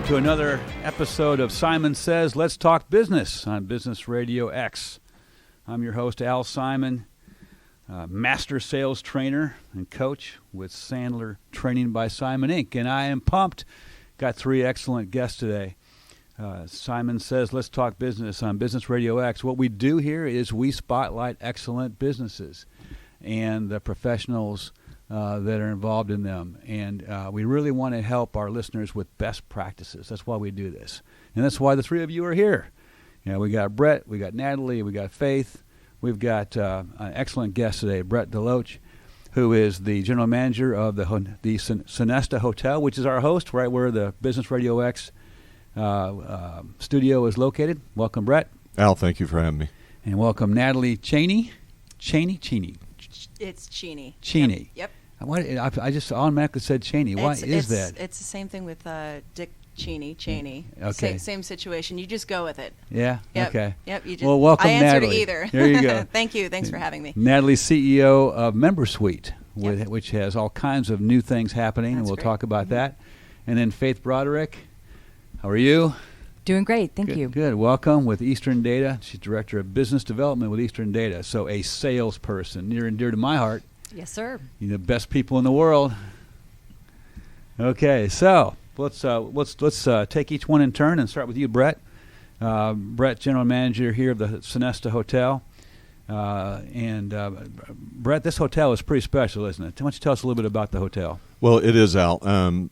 to another episode of Simon Says Let's Talk Business on Business Radio X. I'm your host, Al Simon, master sales trainer and coach with Sandler Training by Simon Inc. And I am pumped. Got three excellent guests today. Simon Says Let's Talk Business on Business Radio X. What we do here is we spotlight excellent businesses and the professionals that are involved in them. And we really want to help our listeners with best practices. That's why we do this. And that's why the three of you are here. We got Brett, we got Natalie, we got Faith. We've got an excellent guest today, Brett DeLoach, who is the general manager of the Sonesta Hotel, which is our host, right where the Business Radio X studio is located. Welcome, Brett. Al, thank you for having me. And welcome, Natalie Cheney. Cheney. It's Cheney. Cheney. Yep. I just automatically said Cheney. Why is that? It's the same thing with Dick Cheney. Okay. Same situation. You just go with it. Yeah? Yep. Okay. Yep. You just, well, welcome, I answered Natalie. either. There you go. Thank you. Thanks for having me. Natalie's CEO of MemberSuite, Yep. which has all kinds of new things happening, and That's we'll great. talk about that. And then Faith Broderick. How are you? Doing great, thank you. Good. Welcome with Eastern Data. She's Director of Business Development with Eastern Data. So a salesperson, near and dear to my heart. Yes, sir. You're the best people in the world. Okay, so let's take each one in turn and start with you, Brett. Brett, General Manager here of the Sonesta Hotel. Brett, this hotel is pretty special, isn't it? Why don't you tell us a little bit about the hotel? Well, it is, Al.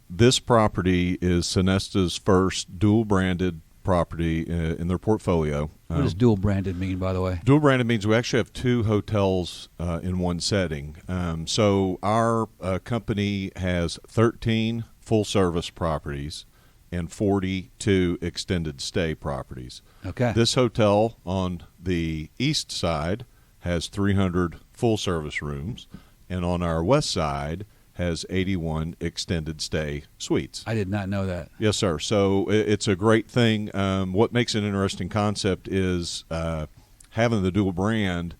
This property is Sonesta's first dual-branded property in their portfolio. What does dual branded mean, by the way? Dual branded means we actually have two hotels in one setting. So our company has 13 full-service properties and 42 extended stay properties. Okay. This hotel on the east side has 300 full-service rooms, and on our west side has 81 extended stay suites. I did not know that. Yes, sir. So it's a great thing. What makes it an interesting concept is having the dual brand.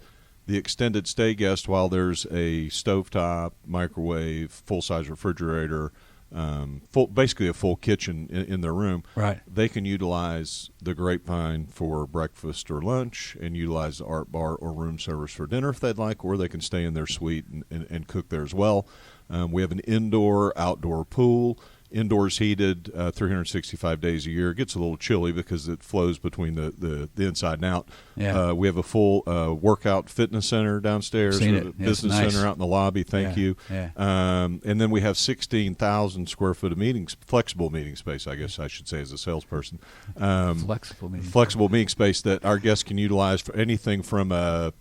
The extended stay guest, while there's a stovetop, microwave, full-size refrigerator, basically a full kitchen in their room, right, they can utilize the Grapevine for breakfast or lunch and utilize the art bar or room service for dinner if they'd like, or they can stay in their suite and cook there as well. We have an indoor-outdoor pool. Indoors heated 365 days a year. It gets a little chilly because it flows between the inside and out. Yeah. We have a full workout fitness center downstairs. Seen a it. business Nice. center out in the lobby. Thank you. Yeah. And then we have 16,000 square foot of flexible meeting space, I guess I should say as a salesperson. Flexible meeting space that our guests can utilize for anything from a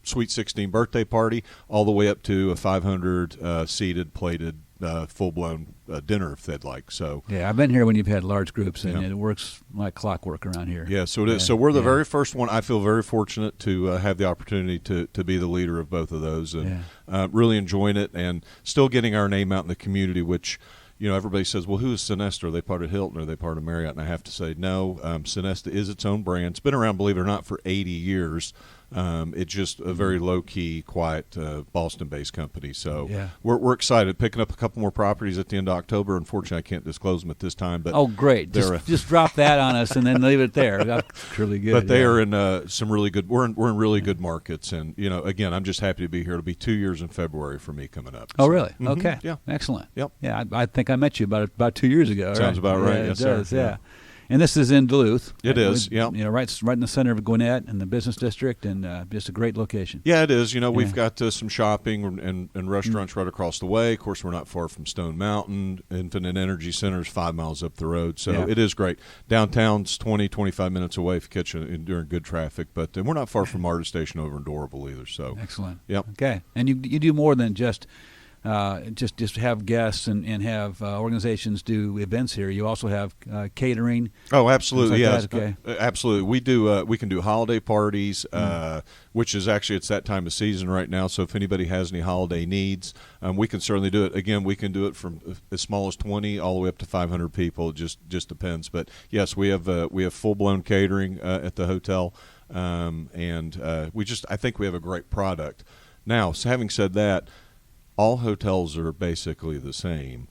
Sweet 16 birthday party all the way up to a 500 seated, plated, full-blown dinner if they'd like. So yeah, I've been here when you've had large groups, and Yeah. it works like clockwork around here. Yeah, so it is. So we're the very first one. I feel very fortunate to have the opportunity to be the leader of both of those, and really enjoying it and still getting our name out in the community, which, everybody says, well, who is Sonesta? Are they part of Hilton? Are they part of Marriott? And I have to say, no, Sonesta is its own brand. It's been around, believe it or not, for 80 years. It's just a very low-key, quiet Boston-based company. So we're excited. Picking up a couple more properties at the end of October. Unfortunately, I can't disclose them at this time. But great. Just drop that on us and then leave it there. That's really good. But they are in some really good – we're in really good markets. And, again, I'm just happy to be here. It'll be 2 years in February for me coming up. Oh, really? Mm-hmm. Okay. Yeah. Excellent. Yep. Yeah, I think I met you about 2 years ago. Sounds about right. It Yes, does, sir. yeah. And this is in Duluth. It is, yeah. Right in the center of Gwinnett and the business district, and just a great location. Yeah, it is. We've got some shopping and restaurants right across the way. Of course, we're not far from Stone Mountain. Infinite Energy Center is 5 miles up the road, so it is great. Downtown's 25 minutes away if you catch it during good traffic, but we're not far from MARTA Station over in Dorable either. So excellent. Yep. Okay, and you do more than just have guests and have organizations do events here. You also have catering. Oh, absolutely, like yes, okay. Absolutely. We do. We can do holiday parties, which is actually it's that time of season right now. So if anybody has any holiday needs, we can certainly do it. Again, we can do it from as small as 20 all the way up to 500 people. It just depends. But yes, we have full blown catering at the hotel, and I think we have a great product. Now, so having said that, all hotels are basically the same,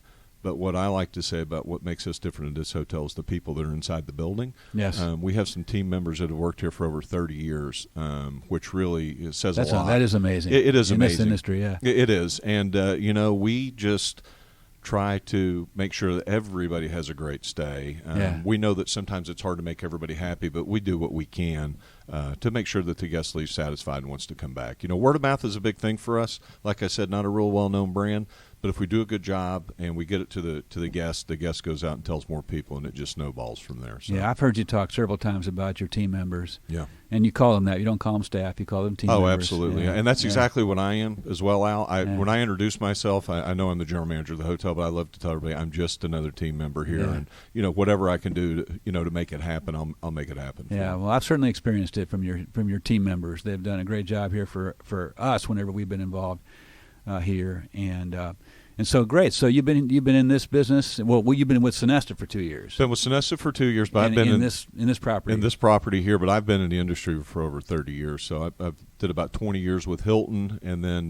But what I like to say about what makes us different in this hotel is the people that are inside the building. Yes. We have some team members that have worked here for over 30 years, which really says a lot. That is amazing. It is in amazing. In this industry, yeah. It is. And, we just try to make sure that everybody has a great stay. We know that sometimes it's hard to make everybody happy, but we do what we can to make sure that the guest leaves satisfied and wants to come back. Word of mouth is a big thing for us. Like I said, not a real well-known brand, but if we do a good job and we get it to the guest goes out and tells more people, and it just snowballs from there. So. Yeah, I've heard you talk several times about your team members. Yeah. And you call them that. You don't call them staff. You call them team members. Oh, absolutely. Yeah. And that's exactly what I am as well, Al. When I introduce myself, I know I'm the general manager of the hotel, but I love to tell everybody I'm just another team member here. Yeah. And, whatever I can do to make it happen, I'll make it happen. Yeah, well, I've certainly experienced it from your team members. They've done a great job here for us whenever we've been involved here. And so great. So you've been in this business. Well, you've been with Sonesta for 2 years. Been with Sonesta for 2 years, but I've been in this property. In this property here, but I've been in the industry for over 30 years. So I did about 20 years with Hilton, and then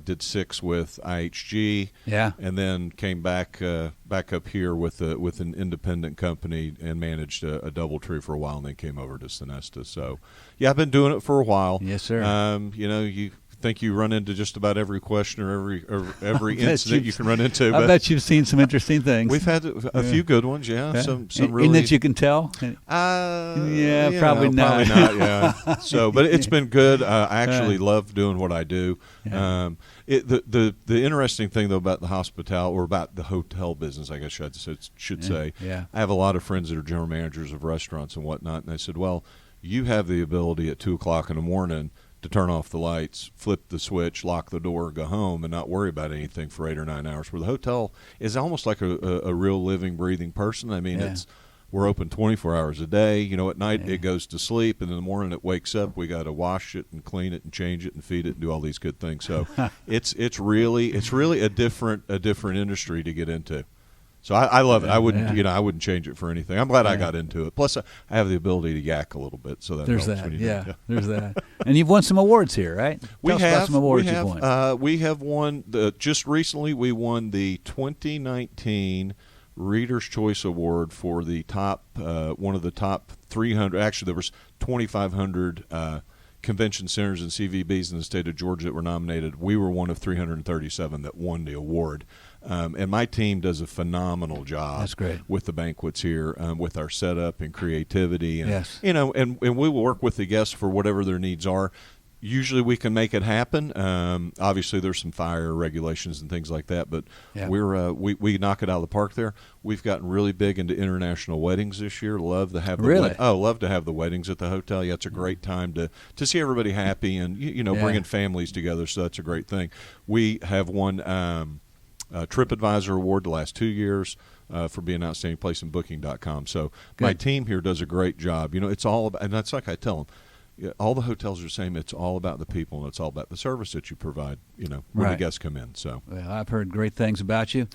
did 6 with IHG. Yeah. And then came back up here with an independent company and managed a DoubleTree for a while, and then came over to Sonesta. So yeah, I've been doing it for a while. Yes, sir. You think you run into just about every question or every incident you can run into. I bet you've seen some interesting things. We've had a few good ones, yeah. Some really. And that you can tell? Probably not. Probably not, yeah. So, but it's been good. I actually love doing what I do. Yeah. The interesting thing, though, about the hospitality, or about the hotel business, I guess I should say, I have a lot of friends that are general managers of restaurants and whatnot, and they said, well, you have the ability at 2 o'clock in the morning to turn off the lights, flip the switch, lock the door, go home, and not worry about anything for 8 or 9 hours. Where the hotel is almost like a real living, breathing person. I mean, we're open 24 hours a day. At night it goes to sleep, and in the morning it wakes up. We got to wash it and clean it and change it and feed it and do all these good things. So it's really a different industry to get into. So I love it. I wouldn't change it for anything. I'm glad I got into it. Plus, I have the ability to yak a little bit, so that there's helps that. when There's that. And you've won some awards here, right? We Tell us have about some awards you've won. We have won just recently. We won the 2019 Reader's Choice Award for the top one of the top 300. Actually, there was 2,500 convention centers and CVBs in the state of Georgia that were nominated. We were one of 337 that won the award. And my team does a phenomenal job. That's great. With the banquets here, with our setup and creativity. And, yes. And we will work with the guests for whatever their needs are. Usually we can make it happen. Obviously, there's some fire regulations and things like that, but we knock it out of the park there. We've gotten really big into international weddings this year. Love to have love to have the weddings at the hotel. Yeah, it's a great time to see everybody happy and bringing families together. So that's a great thing. We have won TripAdvisor award the last 2 years for being an outstanding place in Booking.com. So my team here does a great job. It's all about, and that's like I tell them. Yeah, all the hotels are saying it's all about the people and it's all about the service that you provide, when the guests come in. So, well, I've heard great things about you.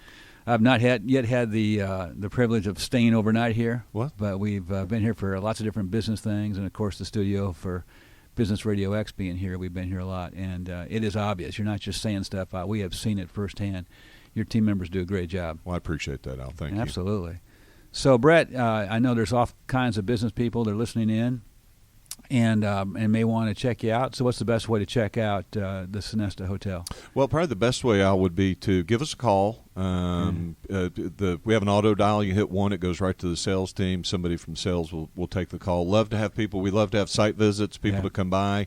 I've not yet had the privilege of staying overnight here. What? But we've been here for lots of different business things, and of course the studio for Business Radio X being here. We've been here a lot, and it is obvious. You're not just saying stuff. We have seen it firsthand. Your team members do a great job. Well, I appreciate that, Al. Thank you. Absolutely. So, Brett, I know there's all kinds of business people that are listening in. And may want to check you out. So what's the best way to check out the Sonesta Hotel? Well, probably the best way, Al, would be to give us a call. We have an auto dial. You hit 1, it goes right to the sales team. Somebody from sales will take the call. Love to have people. We love to have site visits, people to come by.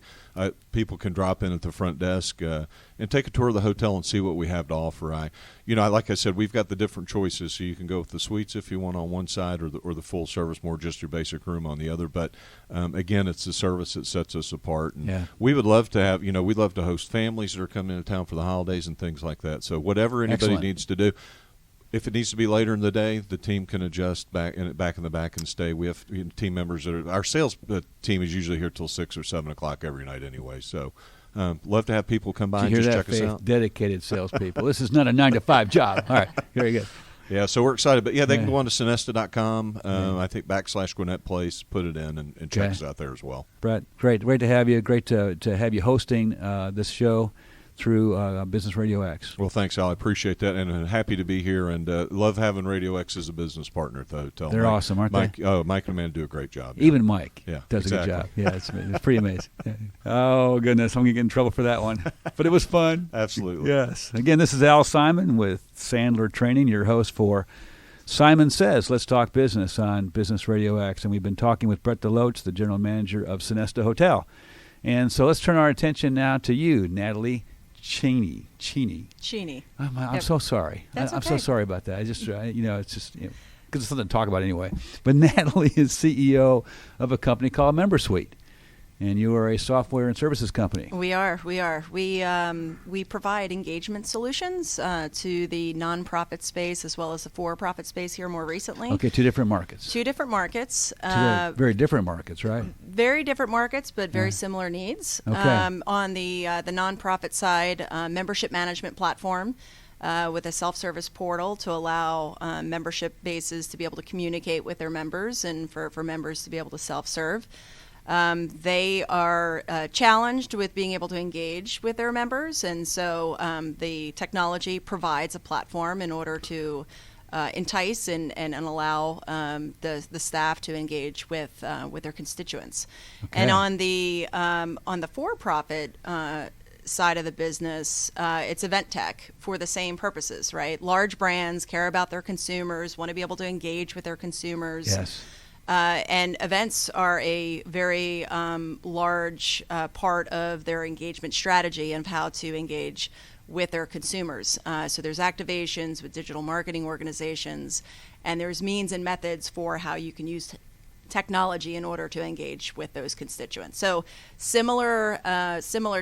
People can drop in at the front desk and take a tour of the hotel and see what we have to offer. Like I said, we've got the different choices. So you can go with the suites if you want on one side, or the full service, more just your basic room on the other. But again, it's the service that sets us apart. And we would love to have, we'd love to host families that are coming into town for the holidays and things like that. So whatever anybody needs to do. If it needs to be later in the day, the team can adjust back in the back and stay. We have team members that our sales team is usually here till 6 or 7 o'clock every night anyway. So love to have people come by and just check us out. Dedicated salespeople. This is not a 9-to-5 job. All right, very good. Yeah, so we're excited. But, they can go on to Sonesta.com, I think /Gwinnett Place, put it in, and check us out there as well. Brett, great to have you. Great to have you hosting this show. through Business Radio X. Well, thanks, Al. I appreciate that, and I'm happy to be here, and love having Radio X as a business partner. They're awesome, aren't they? Oh, Mike and Amanda do a great job. Even Mike does exactly. a good job. Yeah, it's pretty amazing. Oh, goodness, I'm going to get in trouble for that one. But it was fun. Absolutely. Yes. Again, this is Al Simon with Sandler Training, your host for Simon Says, Let's Talk Business on Business Radio X. And we've been talking with Brett DeLoach, the general manager of Sonesta Hotel. And so let's turn our attention now to you, Natalie Cheney. I'm so sorry. That's I'm okay. so sorry about that. I just, it's just, because it's something to talk about anyway. But Natalie is CEO of a company called MemberSuite. And you are a software and services company. We are. We provide engagement solutions to the nonprofit space as well as the for-profit space here more recently. Okay, two different markets. Two different markets. Very different markets, right? Very different markets, but very similar needs. Okay. On the nonprofit side, membership management platform with a self-service portal to allow membership bases to be able to communicate with their members and for members to be able to self-serve. They are challenged with being able to engage with their members, and so the technology provides a platform in order to entice and allow the staff to engage with their constituents. Okay. And on the for-profit side of the business, it's event tech for the same purposes, right? Large brands care about their consumers, want to be able to engage with their consumers. Yes. And events are a very large part of their engagement strategy and how to engage with their consumers. So there's activations with digital marketing organizations, and there's means and methods for how you can use technology in order to engage with those constituents. So similar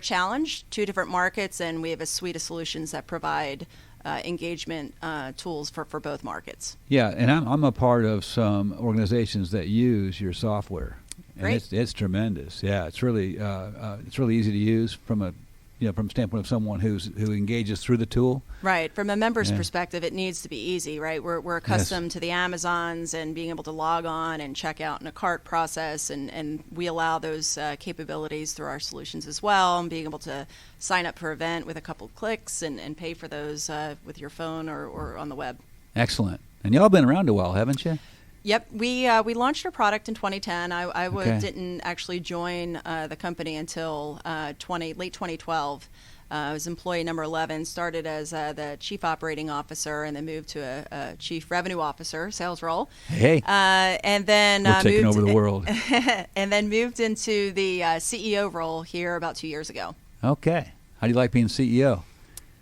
challenge, two different markets, and we have a suite of solutions that provide engagement tools for both markets. Yeah, and I'm a part of some organizations that use your software. And Great. It's tremendous. Yeah, it's really easy to use from a standpoint of someone who engages through the tool. Right. From a member's perspective, it needs to be easy, right? We're accustomed to the Amazons and being able to log on and check out in a cart process, and we allow those capabilities through our solutions as well, and being able to sign up for an event with a couple clicks and pay for those with your phone or on the web. Excellent. And y'all been around a while, haven't you? Yep, we launched our product in 2010. I didn't actually join the company until late 2012. I was employee number 11, started as the chief operating officer, and then moved to a chief revenue officer sales role. Hey, and then we're taking over the world. And then moved into the CEO role here about 2 years ago. Okay, how do you like being CEO?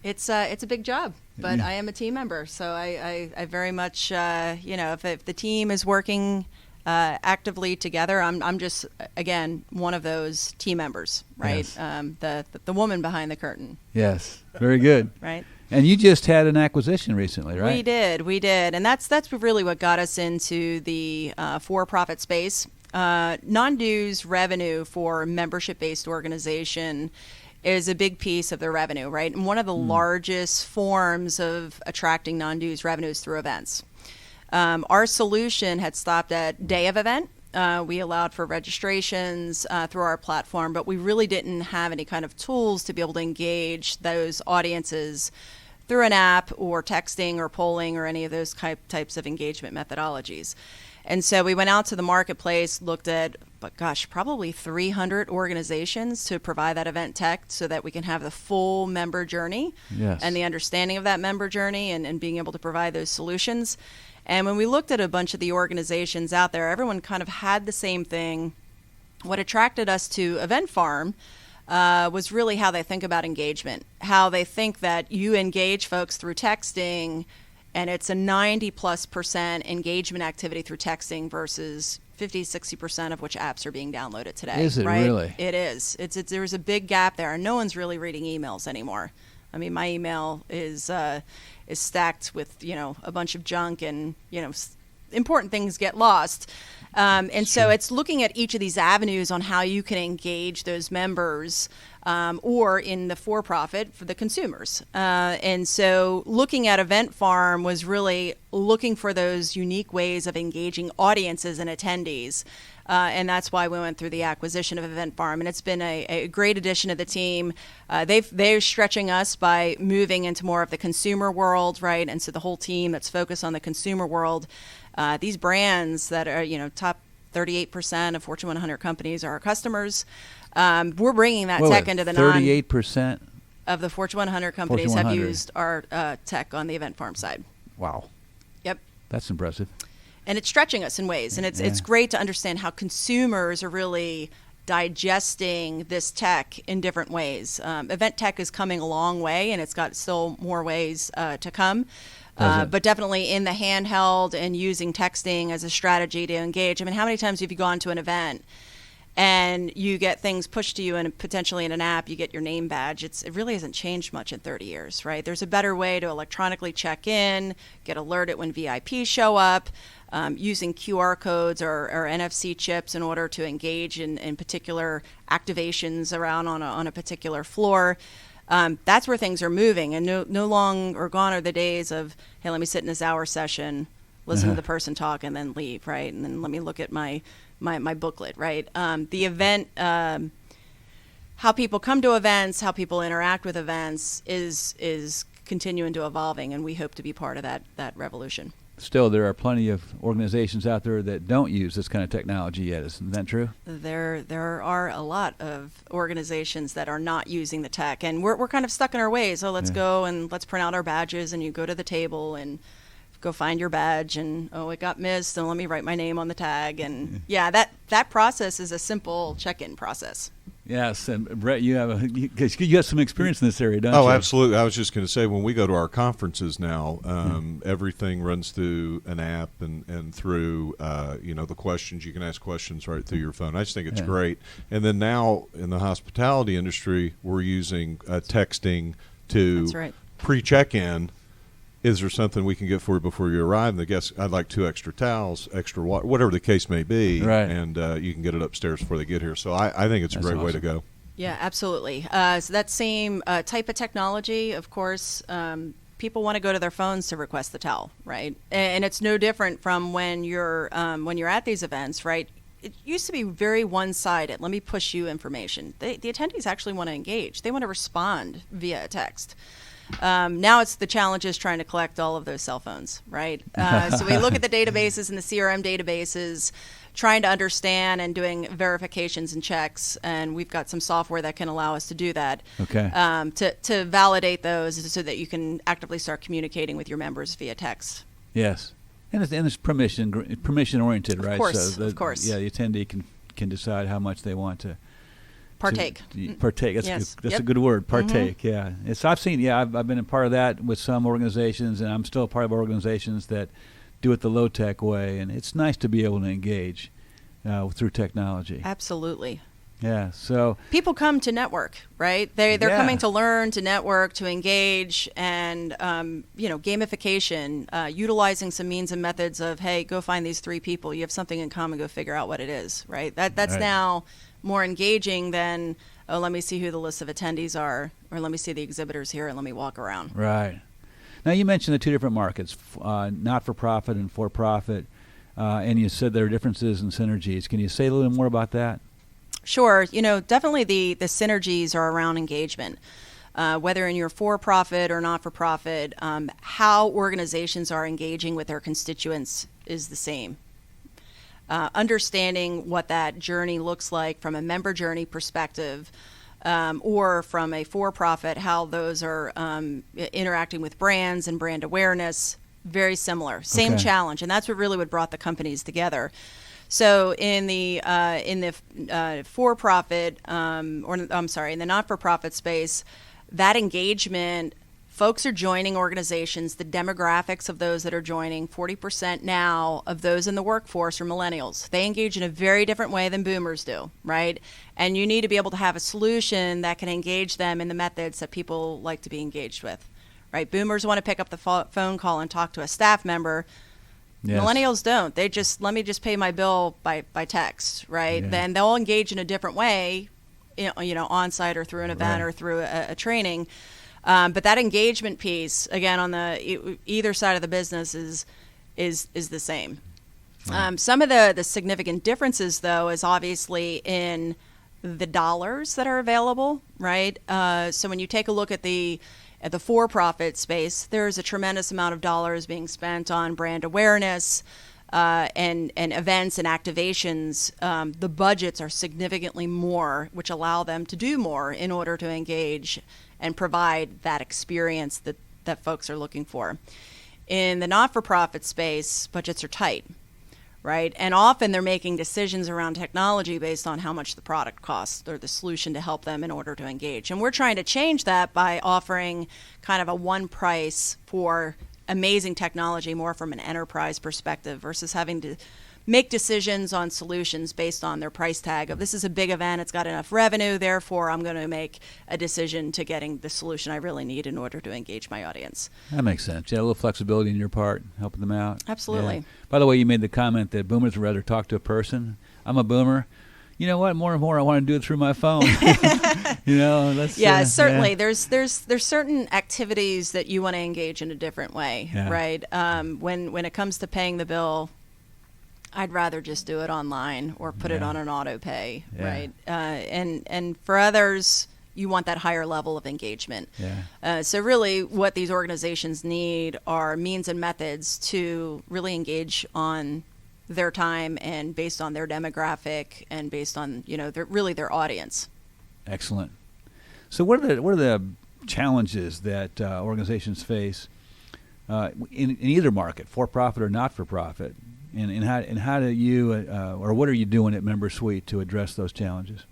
It's a big job, but I am a team member, so I very much if the team is working actively together, I'm just again one of those team members, right? Yes. The woman behind the curtain. Yes, very good. Right. And you just had an acquisition recently, right? We did, and that's really what got us into the for-profit space. Non-dues revenue for membership-based organization is a big piece of their revenue, right? And one of the largest forms of attracting non-dues revenue is through events. Our solution had stopped at day of event. We allowed for registrations through our platform, but we really didn't have any kind of tools to be able to engage those audiences through an app or texting or polling or any of those types of engagement methodologies. And so we went out to the marketplace, looked at, probably 300 organizations to provide that event tech so that we can have the full member journey and the understanding of that member journey and being able to provide those solutions. And when we looked at a bunch of the organizations out there, everyone kind of had the same thing. What attracted us to Event Farm was really how they think about engagement, how they think that you engage folks through texting, and it's a 90+% engagement activity through texting versus 50-60% of which apps are being downloaded today. Is it right? really? It is. There's a big gap there, and no one's really reading emails anymore. I mean, my email is stacked with a bunch of junk, and important things get lost. And so it's looking at each of these avenues on how you can engage those members or in the for-profit for the consumers. And so looking at Event Farm was really looking for those unique ways of engaging audiences and attendees. And that's why we went through the acquisition of Event Farm. And it's been a great addition to the team. They're stretching us by moving into more of the consumer world, right? And so the whole team that's focused on the consumer world, these brands that are, top 38% of Fortune 100 companies are our customers. We're bringing that tech into the 38% of the Fortune 100 companies have used our tech on the Event Farm side. Wow. Yep. That's impressive. And it's stretching us in ways. And it's great to understand how consumers are really digesting this tech in different ways. Event tech is coming a long way, and it's got still more ways to come. But definitely in the handheld and using texting as a strategy to engage. I mean, how many times have you gone to an event and you get things pushed to you and potentially in an app, you get your name badge? It really hasn't changed much in 30 years, right? There's a better way to electronically check in, get alerted when VIPs show up, using QR codes or NFC chips in order to engage in particular activations around on a particular floor. That's where things are moving, and no longer gone are the days of, hey, let me sit in this hour session, listen to the person talk, and then leave, right? And then let me look at my booklet, right? The event, how people come to events, how people interact with events is continuing to evolving, and we hope to be part of that revolution. Still, there are plenty of organizations out there that don't use this kind of technology yet. Isn't that true? There are a lot of organizations that are not using the tech, and we're kind of stuck in our ways. Oh, let's go and let's print out our badges, and you go to the table and go find your badge, and it got missed, and let me write my name on the tag. And that process is a simple check-in process. Yes, and Brett, you have some experience in this area, don't you? Oh, absolutely. I was just going to say, when we go to our conferences now, everything runs through an app and through the questions. You can ask questions right through your phone. I just think it's great. And then now in the hospitality industry, we're using texting to pre-check-in. Is there something we can get for you before you arrive? And the guest, I'd like 2 extra towels, extra water, whatever the case may be. Right. And you can get it upstairs before they get here. So I think it's a great way to go. Yeah, absolutely. So that same type of technology, of course, people want to go to their phones to request the towel, right? And it's no different from when you're at these events, right? It used to be very one-sided. Let me push you information. The attendees actually want to engage. They want to respond via text. Now it's the challenge is trying to collect all of those cell phones, right? So we look at the databases and the CRM databases, trying to understand and doing verifications and checks, and we've got some software that can allow us to do that. Okay. To validate those so that you can actively start communicating with your members via text. Yes, and it's permission oriented, right? Of course. Yeah, the attendee can decide how much they want to. Partake. Partake. That's a good word. Partake. Mm-hmm. Yeah. I've seen. Yeah, I've been a part of that with some organizations, and I'm still a part of organizations that do it the low tech way. And it's nice to be able to engage through technology. Absolutely. Yeah. So people come to network, right? They're coming to learn, to network, to engage, and gamification, utilizing some means and methods of, hey, go find these 3 people. You have something in common. Go figure out what it is. Right. That's now more engaging than, let me see who the list of attendees are, or let me see the exhibitors here and let me walk around. Right. Now, you mentioned the 2 different markets, not-for-profit and for-profit, and you said there are differences and synergies. Can you say a little more about that? Sure. Definitely the synergies are around engagement. Whether in your for-profit or not-for-profit, how organizations are engaging with their constituents is the same. Understanding what that journey looks like from a member journey perspective, or from a for-profit, how those are interacting with brands and brand awareness, very similar. Same challenge, and that's what brought the companies together. So in the for-profit, in the not-for-profit space, that engagement. Folks are joining organizations. The demographics of those that are joining, 40% now of those in the workforce are millennials. They engage in a very different way than boomers do, right? And you need to be able to have a solution that can engage them in the methods that people like to be engaged with, right? Boomers want to pick up the phone call and talk to a staff member. Yes. Millennials don't. They let me just pay my bill by text, right? Yeah. Then they'll engage in a different way on-site or through an event Right. or through a training. But that engagement piece, again, on the either side of the business is the same. Right. Some of the significant differences, though, is obviously in the dollars that are available, right? So when you take a look at the for-profit space, there's a tremendous amount of dollars being spent on brand awareness and events and activations. The budgets are significantly more, which allow them to do more in order to engage and provide that experience that folks are looking for. In the not-for-profit space, budgets are tight, right? And often they're making decisions around technology based on how much the product costs or the solution to help them in order to engage. And we're trying to change that by offering kind of a one price for amazing technology, more from an enterprise perspective versus having to make decisions on solutions based on their price tag of this is a big event, it's got enough revenue, therefore I'm going to make a decision to getting the solution I really need in order to engage my audience. That makes sense. Yeah, a little flexibility on your part, helping them out. Absolutely. Yeah. By the way, you made the comment that boomers would rather talk to a person. I'm a boomer. You know what? More and more, I want to do it through my phone. Certainly. Yeah. There's certain activities that you want to engage in a different way, Yeah. right? When it comes to paying the bill, I'd rather just do it online or put it Yeah. on an auto pay, Yeah. right? And for others, you want that higher level of engagement. Yeah. So really what these organizations need are means and methods to really engage on their time and based on their demographic and based on, their audience. Excellent. So what are the challenges that organizations face in either market, for-profit or not-for-profit? And how do you or what are you doing at MemberSuite to address those challenges?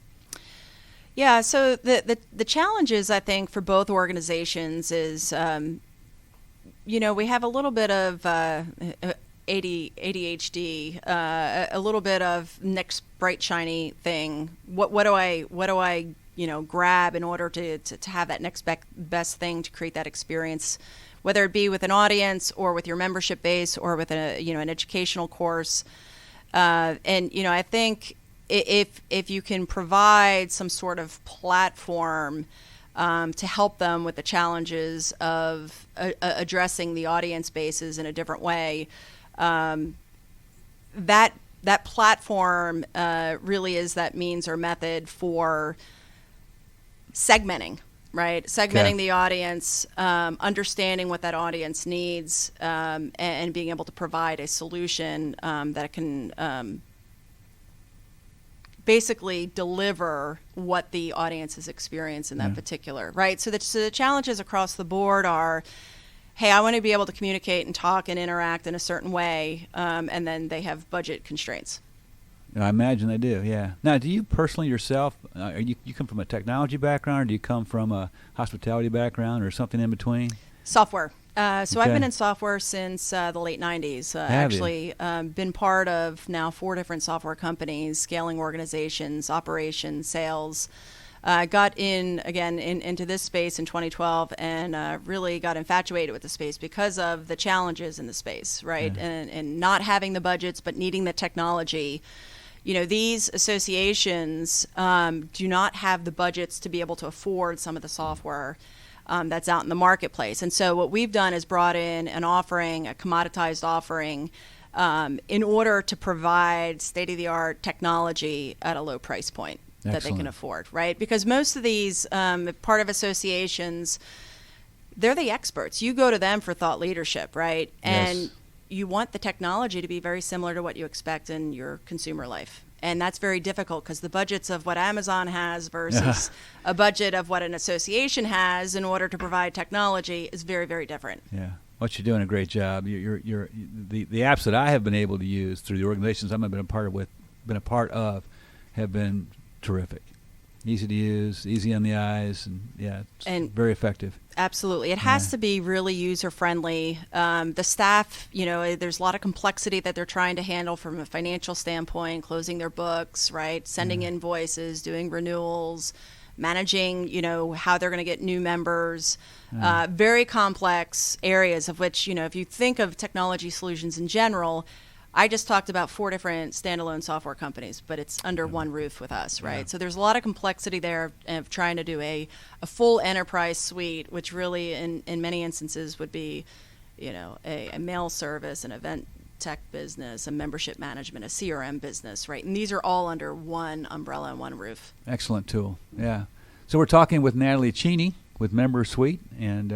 Yeah, so the challenges I think for both organizations is, we have a little bit of ADHD, a little bit of next bright shiny thing. What do I grab in order to have that next best thing to create that experience, whether it be with an audience or with your membership base or with an educational course. I think if you can provide some sort of platform to help them with the challenges of addressing the audience bases in a different way, that platform really is that means or method for segmenting. Right, segmenting the audience, understanding what that audience needs, and being able to provide a solution that can basically deliver what the audience has experienced in that particular. Right, so the challenges across the board are, hey, I want to be able to communicate and talk and interact in a certain way, and then they have budget constraints. I imagine they do, yeah. Now, do you personally yourself, you come from a technology background, or do you come from a hospitality background, or something in between? Software. So Okay. I've been in software since the late 90s. Have actually, been part of now 4 different software companies, scaling organizations, operations, sales. Got into this space in 2012 and really got infatuated with the space because of the challenges in the space, right? Yeah. And not having the budgets, but needing the technology. These associations do not have the budgets to be able to afford some of the software that's out in the marketplace. And so what we've done is brought in an offering, a commoditized offering, in order to provide state-of-the-art technology at a low price point that they can afford, right? Because most of these part of associations, they're the experts. You go to them for thought leadership, right? And Yes. you want the technology to be very similar to what you expect in your consumer life. And that's very difficult because the budgets of what Amazon has versus a budget of what an association has in order to provide technology is very, very different. Yeah. Well, you're doing a great job. The apps that I have been able to use through the organizations I've been a part of have been terrific. Easy to use, easy on the eyes, and it's very effective. Absolutely. It has to be really user-friendly. The staff, there's a lot of complexity that they're trying to handle from a financial standpoint, closing their books, right? Sending invoices, doing renewals, managing, how they're going to get new members. Very complex areas of which, if you think of technology solutions in general, I just talked about 4 different standalone software companies, but it's under one roof with us, right? So there's a lot of complexity there of trying to do a full enterprise suite, which really in many instances would be, a mail service, an event tech business, a membership management, a CRM business, right? And these are all under one umbrella and one roof. Excellent tool. Yeah. So we're talking with Natalie Cheney with MemberSuite. And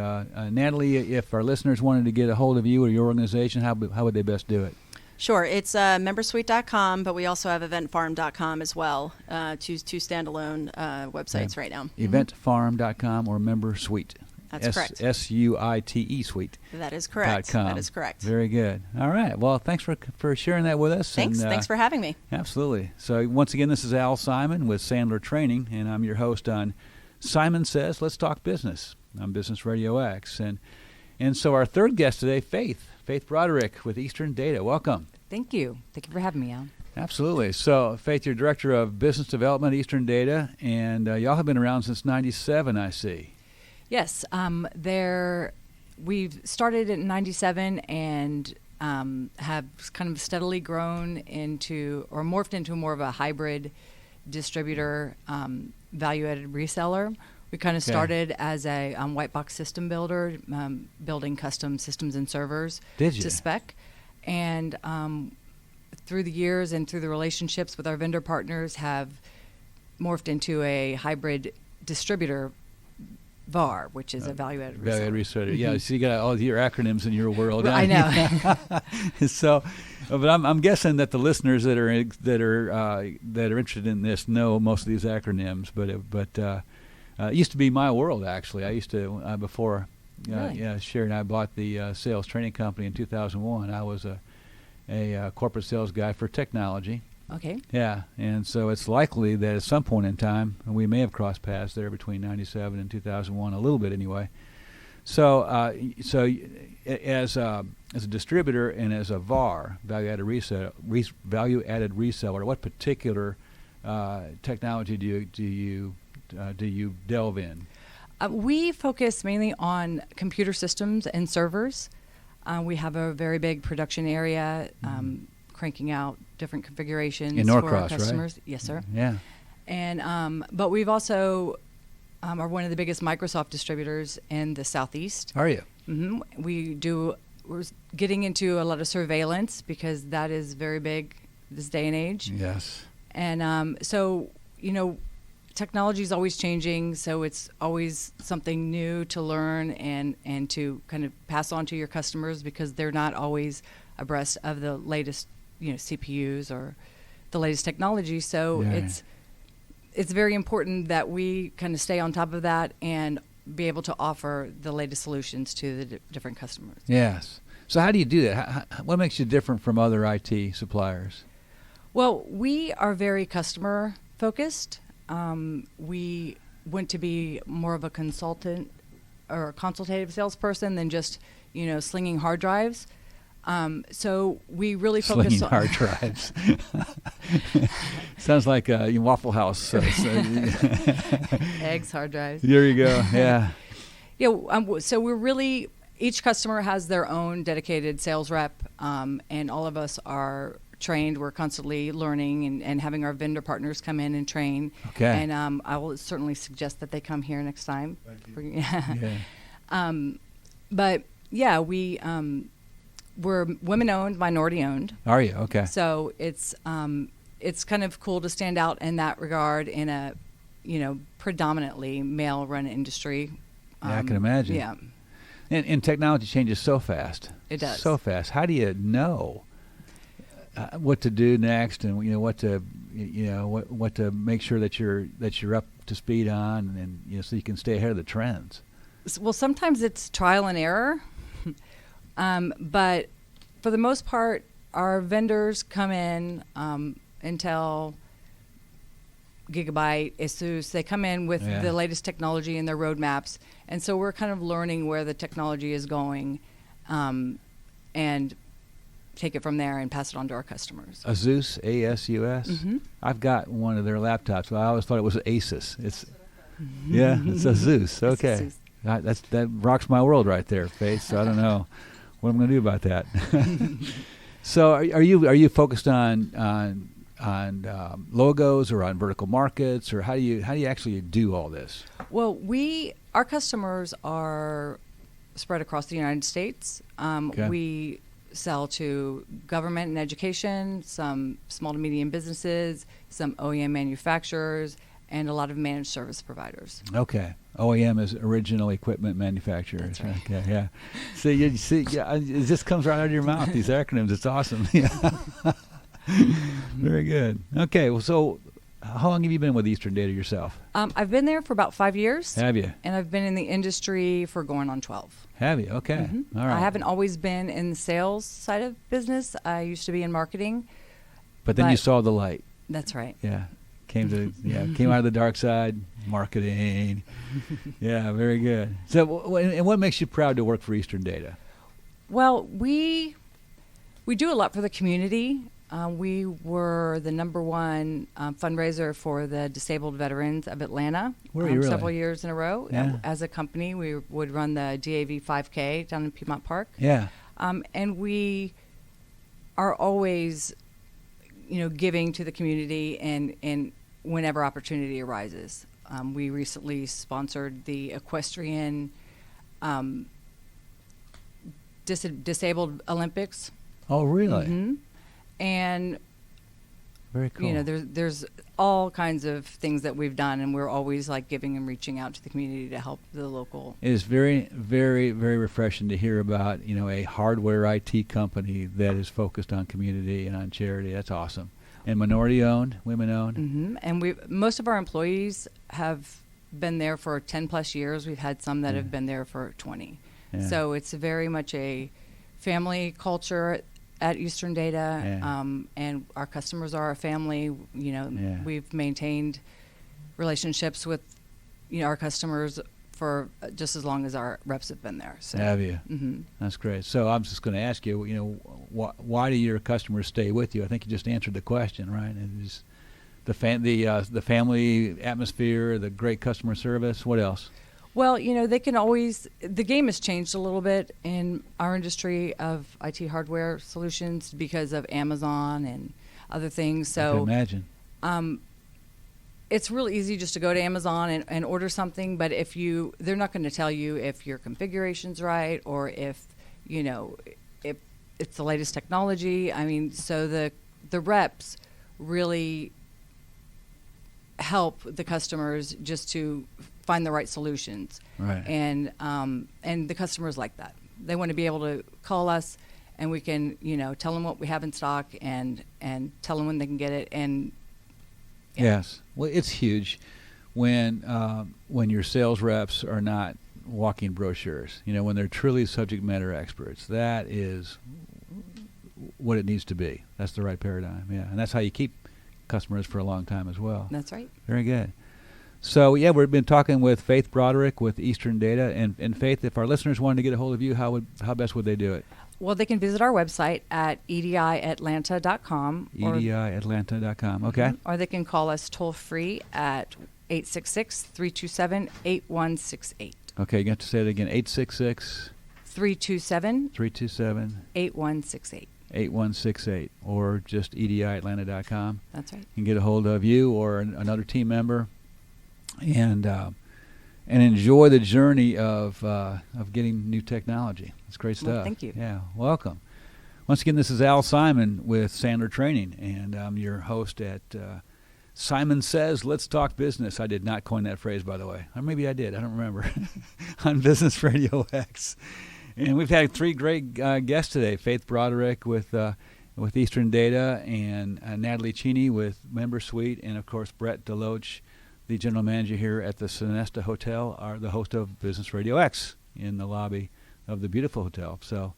Natalie, if our listeners wanted to get a hold of you or your organization, how would they best do it? Sure. It's membersuite.com, but we also have eventfarm.com as well, two standalone websites right now. Eventfarm.com or MemberSuite. That's correct. SUITE suite. That is correct. That is correct. Very good. All right. Well, thanks for sharing that with us. Thanks. Thanks for having me. Absolutely. So once again, this is Al Simon with Sandler Training, and I'm your host on Simon Says, Let's Talk Business on Business Radio X. And so our third guest today, Faith Broderick with Eastern Data. Welcome. Thank you. Thank you for having me, Al. Absolutely. So, Faith, you're Director of Business Development at Eastern Data, and y'all have been around since '97, I see. Yes. We've started in '97 and have kind of steadily grown into, or morphed into more of a hybrid distributor, value-added reseller. We kind of started as a white box system builder, building custom systems and servers to spec. And through the years and through the relationships with our vendor partners have morphed into a hybrid distributor VAR, which is a value-added reseller. Value-added reseller. Yeah, so you got all your acronyms in your world. I know. So, but I'm guessing that the listeners that are interested in this know most of these acronyms. But it used to be my world, actually. I used to before. Really? Sherry and I bought the sales training company in 2001. I was a corporate sales guy for technology. Okay. Yeah, and so it's likely that at some point in time we may have crossed paths there between '97 and 2001, a little bit anyway. So, as a distributor and as a VAR, value-added reseller, what particular technology do you delve in? We focus mainly on computer systems and servers. We have a very big production area, cranking out different configurations in Norcross, for our customers. Right? Yes, sir. Yeah. And but we've also are one of the biggest Microsoft distributors in the Southeast. Are you? Mm-hmm. We're getting into a lot of surveillance because that is very big this day and age. Yes. And so, technology is always changing, so it's always something new to learn and to kind of pass on to your customers because they're not always abreast of the latest, CPUs or the latest technology. So it's very important that we kind of stay on top of that and be able to offer the latest solutions to the different customers. Yes. So how do you do that? What makes you different from other IT suppliers? Well, we are very customer focused. We want to be more of a consultant or a consultative salesperson than just, slinging hard drives. So we really focus on hard drives. Sounds like a Waffle House. Eggs, hard drives. There you go. Yeah. So we're really, each customer has their own dedicated sales rep, and all of us are trained. We're constantly learning and having our vendor partners come in and train. Okay. And I will certainly suggest that they come here next time. Thank you. But yeah, we're women-owned, minority-owned. Are you? Okay. So it's kind of cool to stand out in that regard in a, predominantly male-run industry. Yeah, I can imagine. Yeah. And technology changes so fast. It does. So fast. How do you know what to do next, and what to make sure that you're up to speed on, and so you can stay ahead of the trends? Well, sometimes it's trial and error. But for the most part, our vendors come in, Intel, Gigabyte, ASUS, they come in with the latest technology in their roadmaps. And so we're kind of learning where the technology is going and take it from there and pass it on to our customers. ASUS, A-S-U-S? Mm-hmm. I've got one of their laptops, but I always thought it was Asus. It's ASUS. Okay. It's ASUS. That rocks my world right there, Faith, so I don't know what I'm going to do about that. So are you focused on logos or on vertical markets, or how do you actually do all this? Well, our customers are spread across the United States. Okay. We sell to government and education, some small to medium businesses, some OEM manufacturers, and a lot of managed service providers. Okay. OEM is original equipment manufacturers. That's right. Okay, yeah. You see, yeah, it just comes right out of your mouth, these acronyms. It's awesome. Yeah. Very good. Okay, well, so how long have you been with Eastern Data yourself? I've been there for about 5 years. Have you? And I've been in the industry for going on 12. Have you? Okay. Mm-hmm. All right. I haven't always been in the sales side of business. I used to be in marketing. But then you saw the light. That's right. Yeah. Came out of the dark side, marketing. Yeah, very good. So, and what makes you proud to work for Eastern Data? Well, we do a lot for the community. We were the number one fundraiser for the disabled veterans of Atlanta several years in a row. Yeah. As a company, we would run the DAV 5K down in Piedmont Park. Yeah. And we are always, giving to the community and whenever opportunity arises. We recently sponsored the equestrian disabled Olympics. Oh, really? Mm-hmm. And very cool. There's all kinds of things that we've done, and we're always like giving and reaching out to the community to help the local. It is very, very, very refreshing to hear about a hardware IT company that is focused on community and on charity. That's awesome. And minority owned, women owned. Mm-hmm. And most of our employees have been there for 10 plus years. We've had some that have been there for 20. Yeah. So it's very much a family culture at Eastern Data, and our customers are a family. We've maintained relationships with our customers for just as long as our reps have been there. So. Have you? Mm-hmm. That's great. So I'm just going to ask you, why do your customers stay with you? I think you just answered the question, right? It is the family atmosphere, the great customer service. What else? Well, they can always. The game has changed a little bit in our industry of IT hardware solutions because of Amazon and other things. So I can imagine. It's really easy just to go to Amazon and order something, but they're not going to tell you if your configuration's right or if it's the latest technology. I mean, so the reps really help the customers just to find the right solutions. Right. And the customers like that. They want to be able to call us and we can, tell them what we have in stock and tell them when they can get it. And yes. Well, it's huge when your sales reps are not walking brochures, when they're truly subject matter experts. That is what it needs to be. That's the right paradigm. Yeah. And that's how you keep customers for a long time as well. That's right. Very good. So, we've been talking with Faith Broderick with Eastern Data. And Faith, if our listeners wanted to get a hold of you, how best would they do it? Well, they can visit our website at ediatlanta.com. ediatlanta.com, okay. Or they can call us toll-free at 866-327-8168. Okay, you got to say it again, 866 327 8168. 8168. Or just ediatlanta.com. That's right. You can get a hold of you or another team member and enjoy the journey of getting new technology. It's great stuff. Well, thank you. Yeah, welcome. Once again, this is Al Simon with Sandler Training, and I'm your host at Simon Says, Let's Talk Business. I did not coin that phrase, by the way. Or maybe I did. I don't remember. On Business Radio X. And we've had three great guests today. Faith Broderick with Eastern Data, and Natalie Cheney with MemberSuite, and, of course, Brett DeLoach, the general manager here at the Sonesta Hotel, are the host of Business Radio X in the lobby of the beautiful hotel. So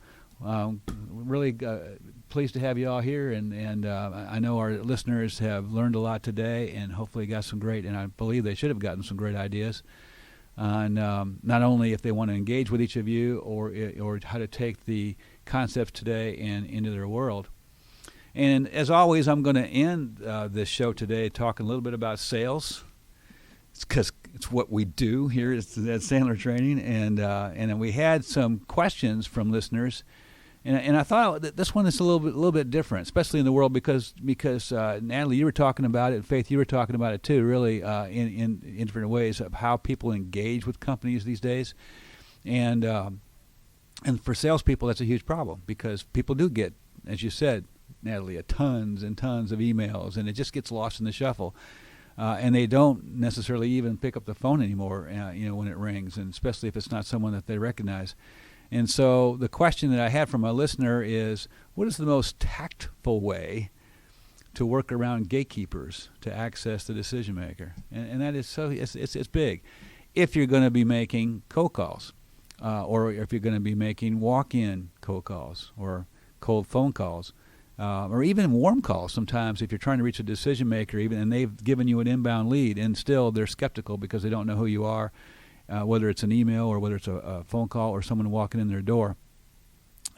really pleased to have you all here, and I know our listeners have learned a lot today and hopefully got some great, and I believe they should have gotten some great ideas on not only if they want to engage with each of you or how to take the concepts today and into their world. And as always, I'm going to end this show today talking a little bit about sales. It's because it's what we do here at Sandler Training, and then we had some questions from listeners, And I thought that this one is a little bit different, especially in the world because Natalie, you were talking about it, and Faith, you were talking about it too, really in different ways of how people engage with companies these days, and for salespeople that's a huge problem because people do get, as you said, Natalie, tons and tons of emails, and it just gets lost in the shuffle, and they don't necessarily even pick up the phone anymore, when it rings, and especially if it's not someone that they recognize. And so the question that I had from a listener is, what is the most tactful way to work around gatekeepers to access the decision maker? And that is it's big. If you're going to be making cold calls, or if you're going to be making walk-in cold calls or cold phone calls, or even warm calls sometimes if you're trying to reach a decision maker, and they've given you an inbound lead and still they're skeptical because they don't know who you are. Whether it's an email or whether it's a phone call or someone walking in their door,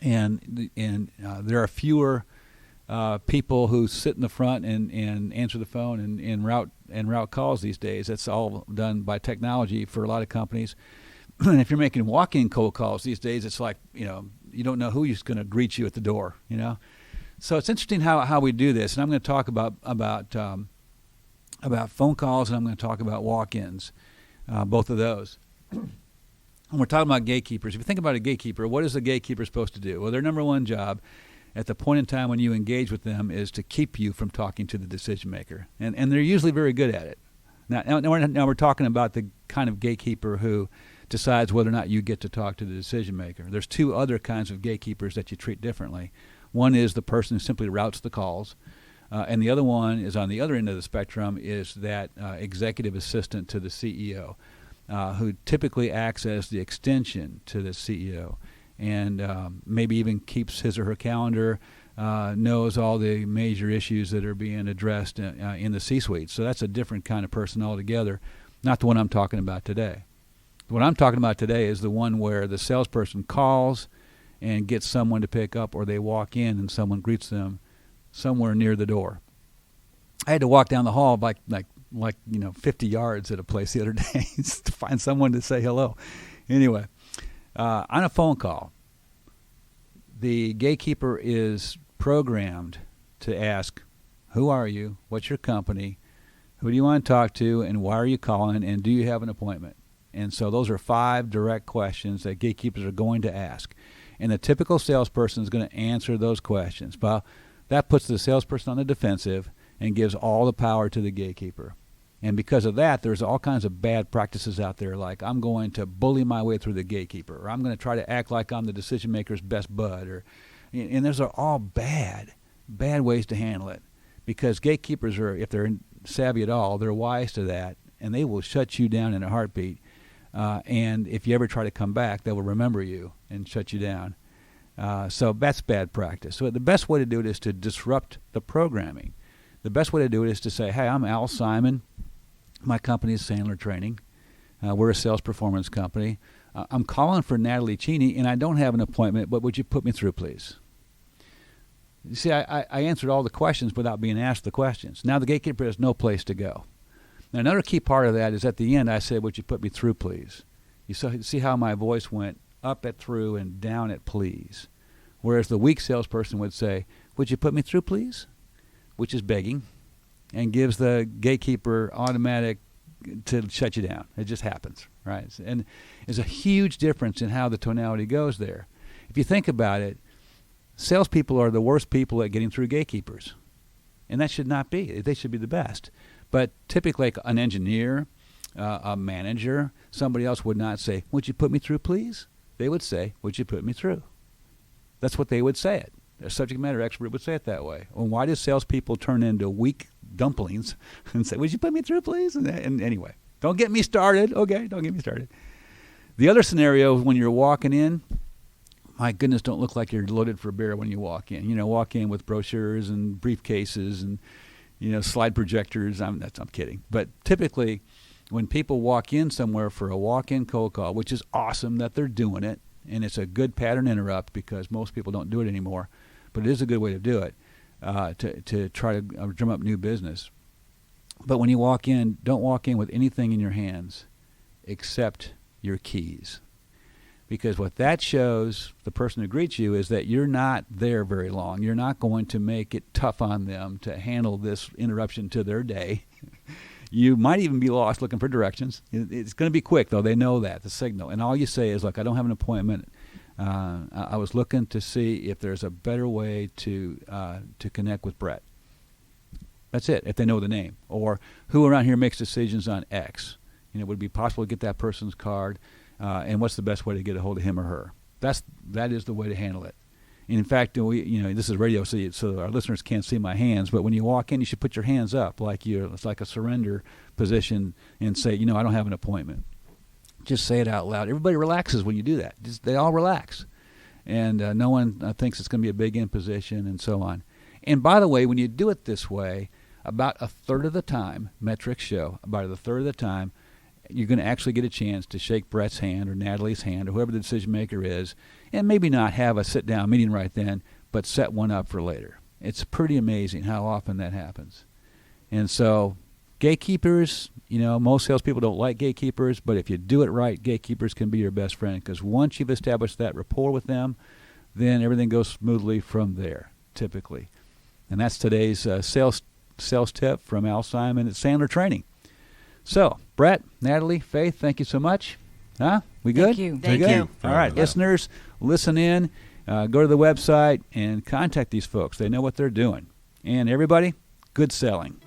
and there are fewer people who sit in the front and answer the phone and route calls these days. That's all done by technology for a lot of companies. And if you're making walk-in cold calls these days, it's like you don't know who's going to greet you at the door. So it's interesting how we do this, and I'm going to talk about phone calls, and I'm going to talk about walk-ins. Both of those. And we're talking about gatekeepers. If you think about a gatekeeper, what is a gatekeeper supposed to do? Well, their number one job at the point in time when you engage with them is to keep you from talking to the decision maker. And they're usually very good at it. Now we're talking about the kind of gatekeeper who decides whether or not you get to talk to the decision maker. There's two other kinds of gatekeepers that you treat differently. One is the person who simply routes the calls. And the other one is on the other end of the spectrum is that executive assistant to the CEO, who typically acts as the extension to the CEO and maybe even keeps his or her calendar, knows all the major issues that are being addressed in the C-suite. So that's a different kind of person altogether, not the one I'm talking about today. The one I'm talking about today is the one where the salesperson calls and gets someone to pick up, or they walk in and someone greets them somewhere near the door. I had to walk down the hall like 50 yards at a place the other day to find someone to say hello. Anyway, on a phone call, the gatekeeper is programmed to ask, who are you, what's your company, who do you want to talk to, and why are you calling, and do you have an appointment? And so those are 5 direct questions that gatekeepers are going to ask. And the typical salesperson is going to answer those questions. Well, that puts the salesperson on the defensive and gives all the power to the gatekeeper. And because of that, there's all kinds of bad practices out there, like I'm going to bully my way through the gatekeeper, or I'm going to try to act like I'm the decision maker's best bud, and those are all bad ways to handle it. Because gatekeepers are, if they're savvy at all, they're wise to that, and they will shut you down in a heartbeat. And if you ever try to come back, they will remember you and shut you down. So that's bad practice. So the best way to do it is to disrupt the programming. The best way to do it is to say, hey, I'm Al Simon. My company is Sandler Training. We're a sales performance company. I'm calling for Natalie Cheney, and I don't have an appointment, but would you put me through, please? You see, I answered all the questions without being asked the questions. Now the gatekeeper has no place to go. Now another key part of that is at the end I said, would you put me through, please? You see how my voice went up at through and down at please. Whereas the weak salesperson would say, would you put me through, please? Which is begging, and gives the gatekeeper automatic to shut you down. It just happens, right? And there's a huge difference in how the tonality goes there. If you think about it, salespeople are the worst people at getting through gatekeepers. And that should not be. They should be the best. But typically like an engineer, a manager, somebody else would not say, would you put me through, please? They would say, would you put me through? That's what they would say it. A subject matter expert would say it that way. Well, why do salespeople turn into weak dumplings and say, would you put me through, please? And anyway, don't get me started. Okay, don't get me started. The other scenario, when you're walking in, my goodness, don't look like you're loaded for bear when you walk in. Walk in with brochures and briefcases and, slide projectors. I'm kidding. But typically, when people walk in somewhere for a walk-in cold call, which is awesome that they're doing it, and it's a good pattern interrupt because most people don't do it anymore, but it is a good way to do it, to try to drum up new business. But when you walk in, don't walk in with anything in your hands except your keys. Because what that shows the person who greets you is that you're not there very long. You're not going to make it tough on them to handle this interruption to their day. You might even be lost looking for directions. It's going to be quick, though. They know that, the signal. And all you say is, look, I don't have an appointment. I was looking to see if there's a better way to connect with Brett. That's it, if they know the name. Or who around here makes decisions on X? Would it be possible to get that person's card? And what's the best way to get a hold of him or her? That is the way to handle it. And in fact, this is radio, so our listeners can't see my hands. But when you walk in, you should put your hands up it's like a surrender position, and say, I don't have an appointment. Just say it out loud. Everybody relaxes when you do that. They all relax, and no one thinks it's going to be a big imposition, and so on. And by the way, when you do it this way, about a third of the time, metrics show, about a third of the time, you're going to actually get a chance to shake Brett's hand or Natalie's hand or whoever the decision maker is, and maybe not have a sit-down meeting right then, but set one up for later. It's pretty amazing how often that happens. And so gatekeepers, most salespeople don't like gatekeepers, but if you do it right, gatekeepers can be your best friend, because once you've established that rapport with them, then everything goes smoothly from there, typically. And that's today's sales tip from Al Simon at Sandler Training. So, Brett, Natalie, Faith, thank you so much. Huh? We good? Thank you. Thank you. All right, listeners, listen in. Go to the website and contact these folks. They know what they're doing. And everybody, good selling.